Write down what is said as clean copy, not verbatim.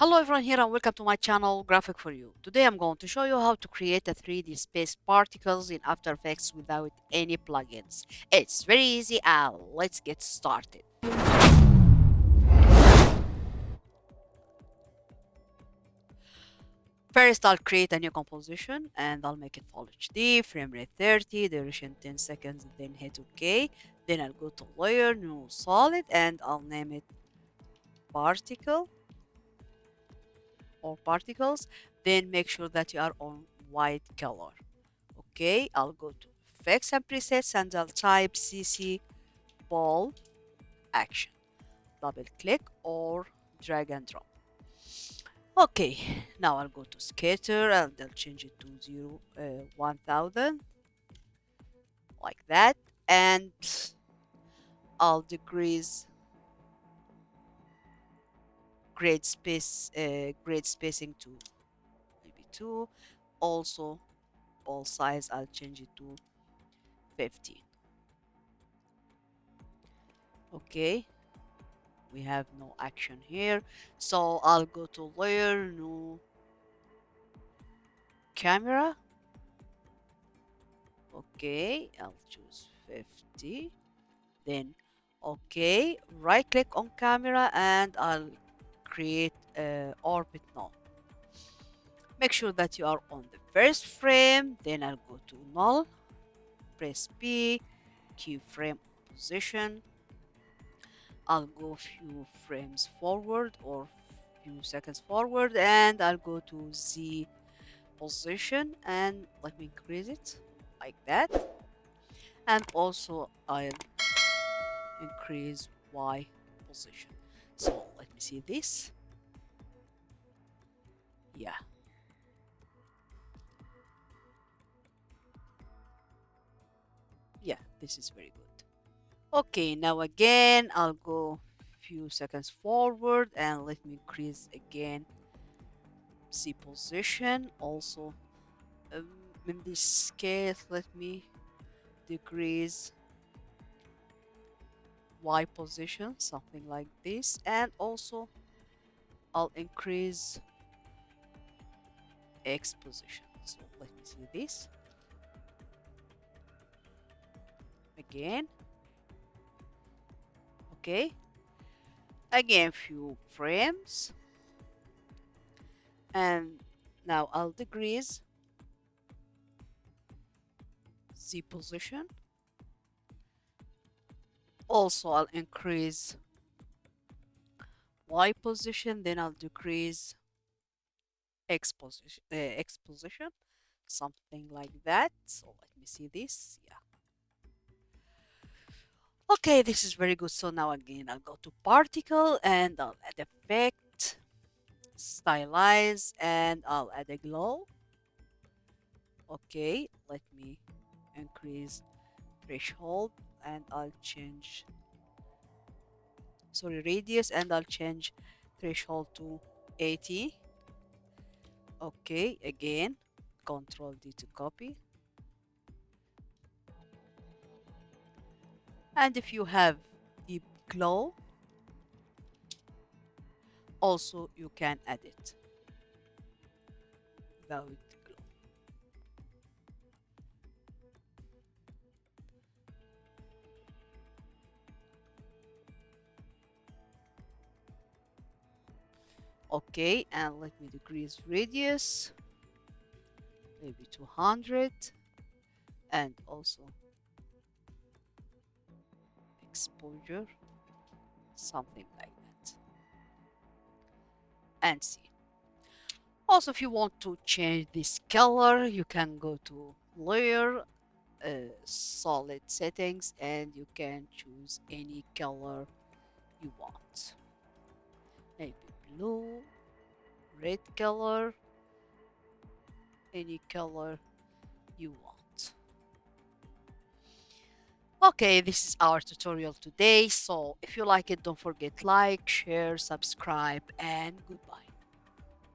Hello everyone here and welcome to my channel Graphic for You. Today I'm going to show you how to create a 3D space particles in After Effects without any plugins. It's very easy and let's get started. First I'll create a new composition and I'll make it full HD, frame rate 30, duration 10 seconds, then hit OK. Then I'll go to layer, new solid, and I'll name it particle or particles. Then make sure that you are on white color. Okay, I'll go to effects and presets and I'll type CC ball action. Double click or drag and drop. Okay, now I'll go to scatter and I'll change it to 1000 like that, and I'll decrease grade spacing to maybe 2. Also ball size I'll change it to 15. Okay, we have no action here, so I'll go to layer, new camera. Okay, I'll choose 50. Then okay, right click on camera and I'll create a orbit node. Make sure that you are on the first frame, then I'll go to null, press P, keyframe position. I'll go few frames forward or few seconds forward and I'll go to Z position and let me increase it like that. And also I'll increase Y position. So let me see this. Yeah. Yeah, this is very good. Okay, now again, I'll go few seconds forward and let me increase again Z position. Also, in this case, let me decrease Y position, something like this. And also, I'll increase X position. So let me see this. Again. Okay. Again, few frames. And now I'll decrease Z position. Also, I'll increase Y position, then I'll decrease X position, something like that. So let me see this. Yeah. Okay, this is very good. So now again, I'll go to particle and I'll add effect, stylize, and I'll add a glow. Okay, let me increase threshold and I'll change, sorry, radius, and I'll change threshold to 80. Okay, again, Control D to copy. And if you have deep glow, also you can add it without glow. Okay, and let me decrease radius, maybe 200, and also exposure, something like that. And see. Also, if you want to change this color, you can go to layer, solid settings, and you can choose any color you want. Maybe blue, red color, any color you want. Okay, this is our tutorial today. So if you like it, don't forget like, share, subscribe, and goodbye.